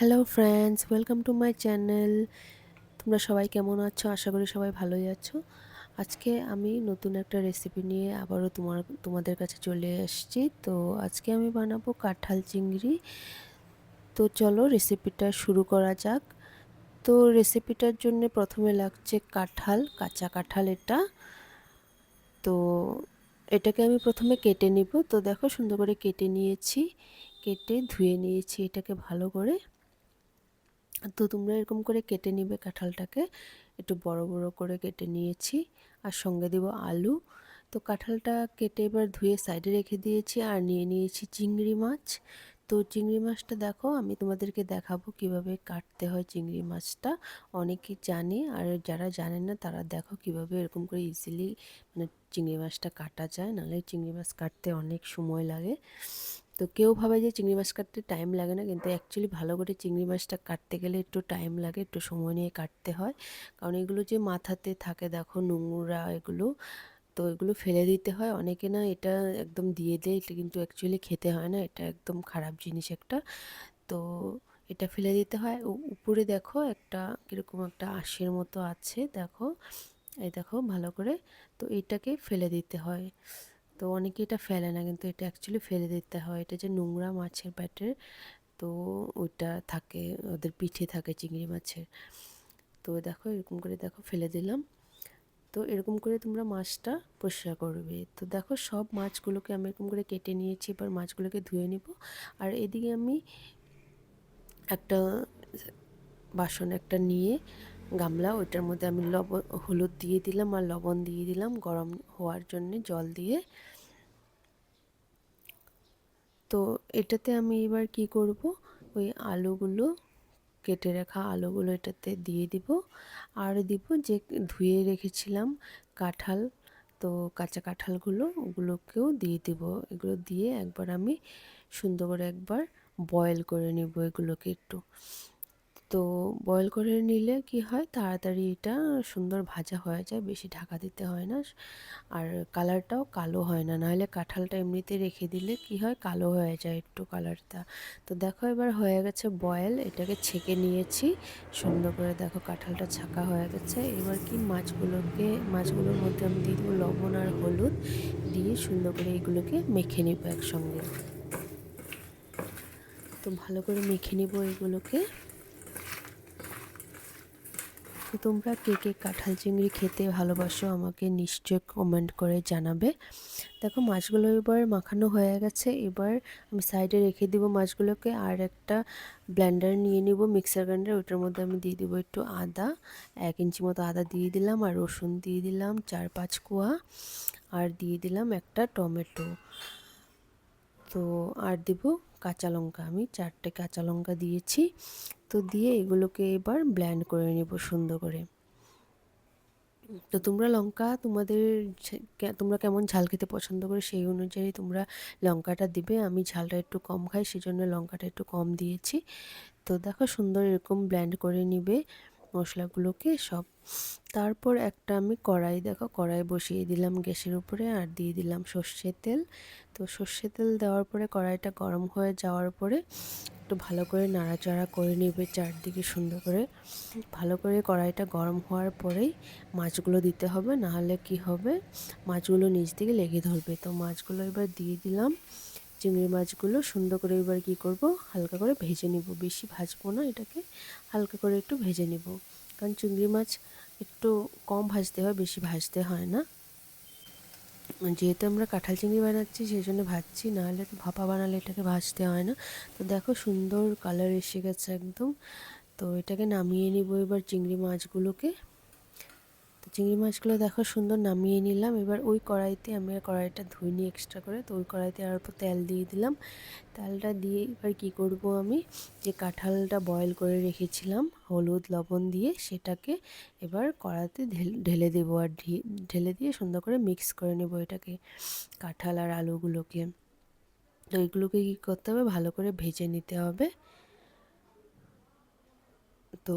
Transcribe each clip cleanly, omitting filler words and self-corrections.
Hello friends, welcome to my channel. তোমরা সবাই কেমন আছো? আশা করি সবাই ভালোই আছো। আজকে আমি নতুন একটা রেসিপি নিয়ে আবারও তোমাদের কাছে চলে এসেছি। তো আজকে আমি বানাবো কাঁঠাল চিংড়ি। তো চলো রেসিপিটা শুরু করা যাক। তো রেসিপিটার জন্য প্রথমে লাগছে কাঁঠাল, কাঁচা কাঁঠাল এটা। তো এটাকে আমি প্রথমে কেটে নিব। তো দেখো সুন্দর করে কেটে নিয়েছি, কেটে ধুয়ে নিয়েছি এটাকে ভালো করে। তো তোমরা এরকম করে কেটে নিবে কাঁঠালটাকে, একটু বড় বড় করে কেটে নিয়েছি। আর সঙ্গে দেব আলু। তো কাঁঠালটা কেটে এবার ধুয়ে সাইডে রেখে দিয়েছি। আর নিয়ে নিয়েছি চিংড়ি মাছ। তো চিংড়ি মাছটা দেখো, আমি তোমাদেরকে দেখাবো কিভাবে কাটতে হয় চিংড়ি মাছটা। অনেকেই জানে, আর যারা জানে না তারা দেখো কিভাবে এরকম করে ইজিলি মানে চিংড়ি মাছটা কাটা যায়। নাহলে চিংড়ি মাছ কাটতে অনেক সময় লাগে। তো কেউ ভাবে যে চিংড়ি মাছ কাটতে টাইম লাগে না, কিন্তু অ্যাকচুয়ালি ভালো করে চিংড়ি মাছটা কাটতে গেলে একটু টাইম লাগে, একটু সময় নিয়ে কাটতে হয়। কারণ এগুলো যে মাথাতে থাকে দেখো নোংরা এগুলো, তো এগুলো ফেলে দিতে হয়। অনেকে না এটা একদম দিয়ে দেয়, এটা কিন্তু অ্যাকচুয়ালি খেতে হয় না, এটা একদম খারাপ জিনিস একটা। তো এটা ফেলে দিতে হয়। উপরে দেখো একটা কীরকম একটা আঁশের মতো আছে দেখো, এই দেখো ভালো করে। তো এটাকে ফেলে দিতে হয়। তো অনেকে এটা ফেলে না, কিন্তু এটা অ্যাকচুয়ালি ফেলে দিতে হয়। এটা যে নোংরা মাছের পেটের, তো ওইটা থাকে ওদের পিঠে থাকে চিংড়ি মাছের। তো দেখো এরকম করে দেখো ফেলে দিলাম। তো এরকম করে তোমরা মাছটা পরিষ্কার করবে। তো দেখো সব মাছগুলোকে আমি এরকম করে কেটে নিয়েছি। এবার মাছগুলোকে ধুয়ে নিব। আর এদিকে আমি একটা বাসন একটা নিয়ে, গামলা, ওইটার মধ্যে আমি হলুদ দিয়ে দিলাম আর লবণ দিয়ে দিলাম গরম হওয়ার জন্য জল দিয়ে। তো এটাতে আমি এবার কি করব, ওই আলুগুলো, কেটে রাখা আলুগুলো এটাতে দিয়ে দিব। আর দিব যে ধুয়ে রেখেছিলাম কাঁঠাল, তো কাঁচা কাঁঠালগুলো ওগুলোকেও দিয়ে দিব। এগুলো দিয়ে একবার আমি সুন্দর করে একবার বয়েল করে নেব এগুলোকে একটু। তো বয়েল করে নিলে কি হয়, তাড়াতাড়ি এটা সুন্দর ভাজা হয়ে যায়, বেশি ঢাকা দিতে হয় না। আর কালারটাও কালো হয় না, নাহলে কাঁঠালটা এমনিতে রেখে দিলে কি হয়, কালো হয়ে যায় একটু কালারটা। তো দেখো এবার হয়ে গেছে বয়েল, এটাকে ছেঁকে নিয়েছি সুন্দর করে। দেখো কাঁঠালটা ছাকা হয়ে গেছে। এবার কি মাছগুলোর মধ্যে আমি দিয়ে দেবো লবণ আর হলুদ দিয়ে সুন্দর করে এগুলোকে মেখে নেবো একসঙ্গে। তো ভালো করে মেখে নেবো এগুলোকে। তো তোমরা কে কে কাঁঠাল চিংড়ি খেতে ভালোবাসো আমাকে নিশ্চয় কমেন্ট করে জানাবে। দেখো মাছগুলো এবার মাখানো হয়ে গেছে। এবার আমি সাইডে রেখে দিব মাছগুলোকে। আর একটা ব্লেন্ডার নিয়ে নিব, মিক্সার গ্রাইন্ডার। ওইটার মধ্যে আমি দিয়ে দিব একটু আদা, 1 ইঞ্চি মতো আদা দিয়ে দিলাম। আর রসুন দিয়ে দিলাম 4-5 কোয়া। আর দিয়ে দিলাম একটা টমেটো। তো আর দিব কাঁচা লঙ্কা, আমি 4টে কাঁচা লঙ্কা দিয়েছি। তো দিয়ে এগুলোকে এবার ব্লেন্ড করে নেব সুন্দর করে। তো তোমরা লঙ্কা তোমরা কেমন ঝাল খেতে পছন্দ করে সেই অনুযায়ী তোমরা লঙ্কাটা দিবে। আমি ঝালটা একটু কম খাই, সেজন্য লঙ্কাটা একটু কম দিয়েছি। তো দেখো সুন্দর এরকম ব্লেন্ড করে নিবে মশলাগুলোকে সব। তারপর একটা আমি দেখো কড়াই বসিয়ে দিলাম গ্যাসের উপরে। আর দিয়ে দিলাম সর্ষের তেল। তো সর্ষের তেল দেওয়ার পরে কড়াইটা গরম হয়ে যাওয়ার পরে একটু ভালো করে নাড়াচাড়া করে নেবে চারদিকে সুন্দর করে। ভালো করে কড়াইটা গরম হওয়ার পরেই মাছগুলো দিতে হবে, নাহলে কি হবে, মাছগুলো নিচ থেকে লেগে ধরবে। তো মাছগুলো এবার দিয়ে দিলাম, চিংড়ি মাছগুলো সুন্দর করে এবার কি করব, হালকা করে ভেজে নিব। বেশি ভাজবো না এটাকে, হালকা করে একটু ভেজে নিব। কারণ চিংড়ি মাছ একটু কম ভাজতে হয়, বেশি ভাজতে হয় না। যেহেতু আমরা কাঁঠাল চিংড়ি বানাচ্ছি সেই জন্য ভাজছি, নাহলে তো ভাপা বানালে এটাকে ভাজতে হয় না। তো দেখো সুন্দর কালার এসে গেছে একদম। তো এটাকে নামিয়ে নিব এবার চিংড়ি মাছগুলোকে। তো চিংড়ি মাছগুলো দেখো সুন্দর নামিয়ে নিলাম। এবার ওই কড়াইতে, আমি কড়াইটা ধুইনি এক্সট্রা করে, তো ওই কড়াইতে আর অল্প তেল দিয়ে দিলাম। তেলটা দিয়ে এবার কি করব, আমি যে কাঁঠালটা বয়েল করে রেখেছিলাম হলুদ লবণ দিয়ে, সেটাকে এবার কড়াইতে ঢেলে দেবো। আর ঢেলে দিয়ে সুন্দর করে মিক্স করে নেব এটাকে, কাঁঠাল আর আলুগুলোকে। তো এইগুলোকে কী করতে হবে, ভালো করে ভেজে নিতে হবে। তো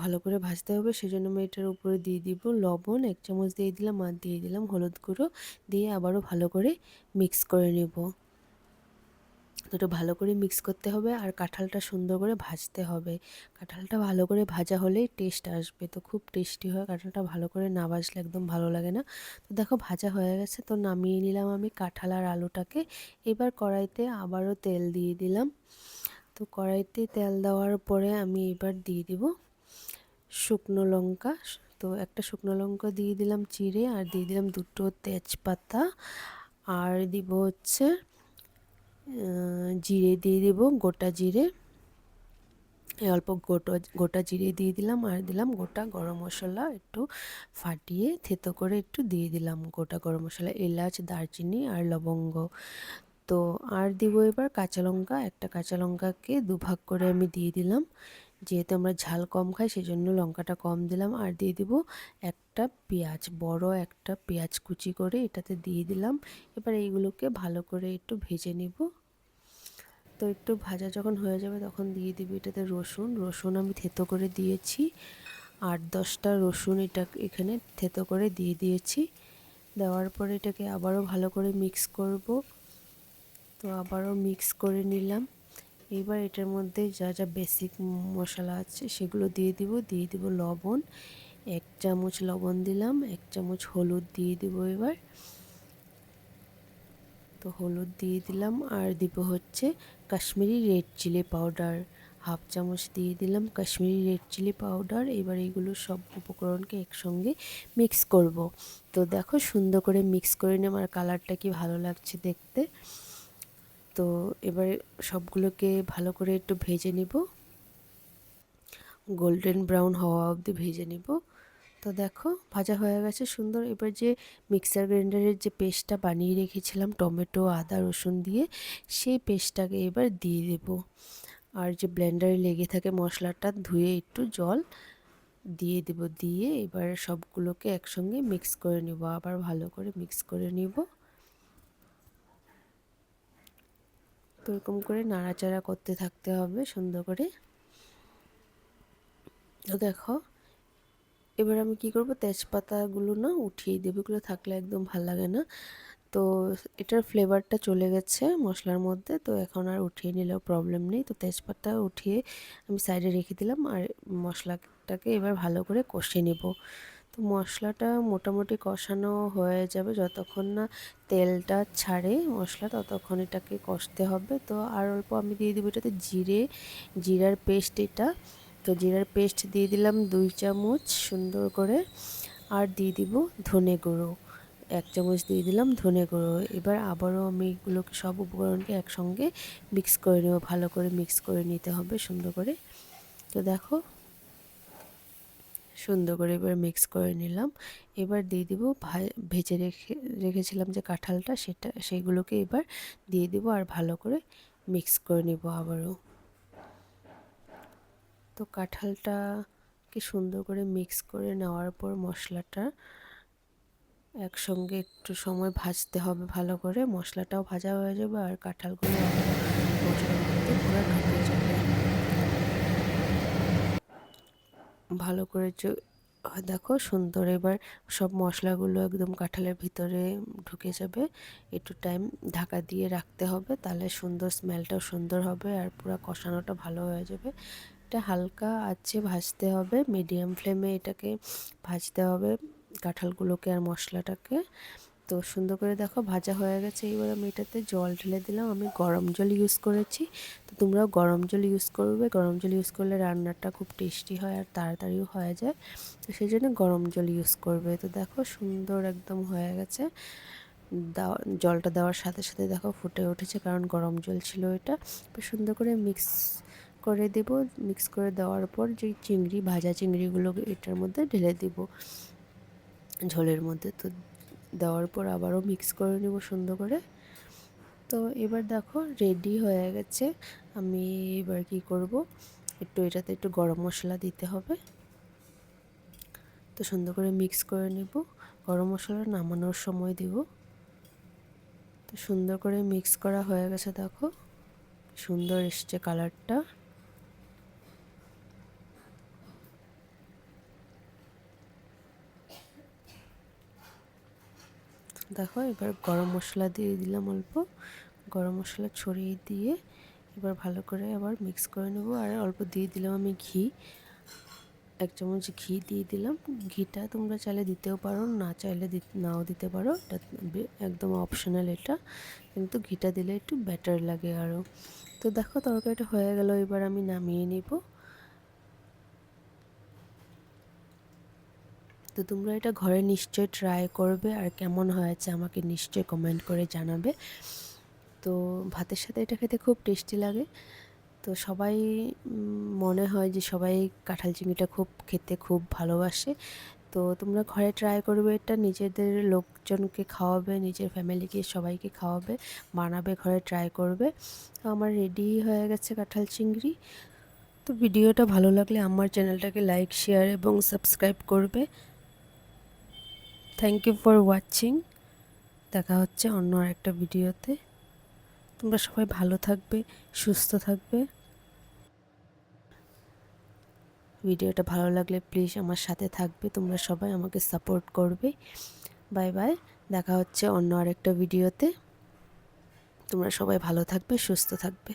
ভালো করে ভাজতে হবে, সেজন্য আমি এটার উপরে দিয়ে দিব লবণ 1 চামচ দিয়ে দিলাম। আর দিয়ে দিলাম হলুদ গুঁড়ো, দিয়ে আবারও ভালো করে মিক্স করে নেব। তো এটা ভালো করে মিক্স করতে হবে আর কাঁঠালটা সুন্দর করে ভাজতে হবে। কাঁঠালটা ভালো করে ভাজা হলেই টেস্ট আসবে, তো খুব টেস্টি হয়। কাঁঠালটা ভালো করে না ভাজলে একদম ভালো লাগে না। তো দেখো ভাজা হয়ে গেছে, তো নামিয়ে নিলাম আমি কাঁঠাল আর আলুটাকে। এবার কড়াইতে আবারও তেল দিয়ে দিলাম। তো কড়াইতে তেল দেওয়ার পরে আমি এবার দিয়ে দিব শুকনো লঙ্কা। তো একটা শুকনো লঙ্কা দিয়ে দিলাম চিড়ে, আর দিয়ে দিলাম দুটো তেজপাতা, আর দিব হচ্ছে জিরে দিয়ে দিব, গোটা জিরে, অল্প গোটা জিরে দিয়ে দিলাম, আর দিলাম গোটা গরম মশলা একটু ফাটিয়ে থেতো করে একটু দিয়ে দিলাম গোটা গরম মশলা, এলাচ, দারচিনি আর লবঙ্গ। তো আর দিব এবার কাঁচা লঙ্কা, একটা কাঁচা লঙ্কাকে দুভাগ করে আমি দিয়ে দিলাম, যেহেতু আমরা ঝাল কম খাই সেজন্য লঙ্কাটা কম দিলাম। আর দিয়ে দিব একটা পেঁয়াজ, বড় একটা পেঁয়াজ কুচি করে এটাতে দিয়ে দিলাম। এবার এইগুলোকে ভালো করে একটু ভেজে নিব। তো একটু ভাজা যখন হয়ে যাবে তখন দিয়ে দিবি এটাতে রসুন আমি থেতো করে দিয়েছি, 8-10টা রসুন এটা এখানে থেতো করে দিয়ে দিয়েছি। দেওয়ার পরে এটাকে আবারও ভালো করে মিক্স করব। তো আবারও মিক্স করে নিলাম। এবার এটার মধ্যে যা যা বেসিক মশলা আছে সেগুলো দিয়ে দিব লবণ, 1 চামচ লবণ দিলাম, 1 চামচ হলুদ দিয়ে দিব এবার। তো হলুদ দিয়ে দিলাম, আর দিব হচ্ছে কাশ্মীরি রেড চিলি পাউডার, 1/2 চামচ দিয়ে দিলাম কাশ্মীরি রেড চিলি পাউডার। এবার এগুলো সব উপকরণকে একসঙ্গে মিক্স করব। তো দেখো সুন্দর করে মিক্স করে নিলাম, আর কালারটা কি ভালো লাগছে দেখতে। তো এবার সবগুলোকে ভালো করে একটু ভেজে নিব, গোল্ডেন ব্রাউন হওয়া অবধি ভেজে নিব। তো দেখো ভাজা হয়ে গেছে সুন্দর। এবার যে মিক্সার গ্রাইন্ডারের যে পেস্টটা বানিয়ে রেখেছিলাম টমেটো, আদা, রসুন দিয়ে, সেই পেস্টটাকে এবার দিয়ে দেব। আর যে ব্লেন্ডারে লেগে থাকে মশলাটা ধুয়ে একটু জল দিয়ে দেব, দিয়ে এবার সবগুলোকে একসঙ্গে মিক্স করে নিব, আবার ভালো করে মিক্স করে নিব। তো এরকম করে নাড়াচাড়া করতে থাকতে হবে সুন্দর করে। তো দেখো এবার আমি কি করব, তেজপাতাগুলো না উঠিয়ে দেবো, এগুলো থাকলে একদম ভাল লাগে না। তো এটার ফ্লেভারটা চলে গেছে মশলার মধ্যে, তো এখন আর উঠিয়ে নিলেও প্রবলেম নেই। তো তেজপাতা উঠিয়ে আমি সাইডে রেখে দিলাম, আর মশলাটাকে এবার ভালো করে কষে নেব। তো মশলাটা মোটামুটি কষানো হয়ে যাবে, যতক্ষণ না তেলটা ছাড়ে মশলা ততক্ষণ এটাকে কষতে হবে। তো আর অল্প আমি দিয়ে দেবো এটাতে জিরার পেস্ট এটা। তো জিরার পেস্ট দিয়ে দিলাম 2 চামচ সুন্দর করে, আর দিয়ে দিব ধনে গুঁড়ো, 1 চামচ দিয়ে দিলাম ধনে গুঁড়ো। এবার আবারও আমি এগুলোকে সব উপকরণকে একসঙ্গে মিক্স করে নেব, ভালো করে মিক্স করে নিতে হবে সুন্দর করে। তো দেখো সুন্দর করে এবার মিক্স করে নিলাম। এবার দিয়ে দিব ভেজে রেখেছিলাম যে কাঁঠালটা, সেইগুলোকে এবার দিয়ে দিব, আর ভালো করে মিক্স করে নেব আবারও। তো কাঁঠালটাকে সুন্দর করে মিক্স করে নেওয়ার পর মশলাটা একসঙ্গে একটু সময় ভাজতে হবে ভালো করে, মশলাটাও ভাজা হয়ে যাবে আর কাঁঠালগুলো মশলার মধ্যে পুরো ঢুকে যাবে ভালো করে। দেখো সুন্দর এবার সব মশলাগুলো একদম কাঁঠালের ভিতরে ঢুকে যাবে। একটু টাইম ঢাকা দিয়ে রাখতে হবে, তাহলে সুন্দর স্মেলটাও সুন্দর হবে আর পুরো কষানোটা ভালো হয়ে যাবে। এটা হালকা আছে ভাজতে হবে, মিডিয়াম ফ্লেমে এটাকে ভাজতে হবে কাঁঠালগুলোকে আর মশলাটাকে। তো সুন্দর করে দেখো ভাজা হয়ে গেছে। এবার আমি এটাতে জল ঢেলে দিলাম, আমি গরম জল ইউজ করেছি। তো তোমরাও গরম জল ইউজ করবে, গরম জল ইউজ করলে রান্নাটা খুব টেস্টি হয় আর তাড়াতাড়িও হয়ে যায়, তো সেই জন্য গরম জল ইউজ করবে। তো দেখো সুন্দর একদম হয়ে গেছে, জলটা দেওয়ার সাথে সাথে দেখো ফুটে উঠেছে, কারণ গরম জল ছিল এটা। সুন্দর করে মিক্স করে দেব, মিক্স করে দেওয়ার পর যে ভাজা চিংড়িগুলো এটার মধ্যে ঢেলে দিব ঝোলের মধ্যে। তো দেওয়ার পর আবারও মিক্স করে নেব সুন্দর করে। তো এবার দেখো রেডি হয়ে গেছে। আমি এবার কি করব, এটাতে একটু গরম মশলা দিতে হবে। তো সুন্দর করে মিক্স করে নেব, গরম মশলা নামানোর সময় দিব। তো সুন্দর করে মিক্স করা হয়ে গেছে, দেখো সুন্দর এসছে কালারটা। দেখো এবার গরম মশলা দিয়ে দিলাম অল্প, গরম মশলা ছড়িয়ে দিয়ে এবার ভালো করে আবার মিক্স করে নেব। আর অল্প দিয়ে দিলাম আমি ঘি, 1 চামচ ঘি দিয়ে দিলাম। ঘিটা তোমরা চাইলে দিতেও পারো, না চাইলে নাও দিতে পারো, এটা একদম অপশনাল। এটা কিন্তু ঘিটা দিলে একটু বেটার লাগে আরও। তো দেখো তরকারিটা হয়ে গেল, এবার আমি নামিয়ে নিব। তো তোমরা এটা ঘরে নিশ্চয়ই ট্রাই করবে, আর কেমন হয়েছে আমাকে নিশ্চয়ই কমেন্ট করে জানাবে। তো ভাতের সাথে এটা খেতে খুব টেস্টি লাগে। তো সবাই মনে হয় যে সবাই কাঁঠাল চিংড়িটা খেতে খুব ভালোবাসে। তো তোমরা ঘরে ট্রাই করবে, এটা নিজেদের লোকজনকে খাওয়াবে, নিজের ফ্যামিলিকে সবাইকে খাওয়াবে, বানাবে, ঘরে ট্রাই করবে। আমার রেডি হয়ে গেছে কাঁঠাল চিংড়ি। তো ভিডিওটা ভালো লাগলে আমার চ্যানেলটাকে লাইক, শেয়ার এবং সাবস্ক্রাইব করবে। Thank you for watching. দেখা হচ্ছে অন্য আরেকটা ভিডিওতে। তোমরা সবাই ভালো থাকবে, সুস্থ থাকবে। ভিডিওটা ভালো লাগলে প্লিজ আমার সাথে থাকবে, তোমরা সবাই আমাকে সাপোর্ট করবে। বাই বাই, দেখা হচ্ছে অন্য আরেকটা ভিডিওতে। তোমরা সবাই ভালো থাকবে, সুস্থ থাকবে।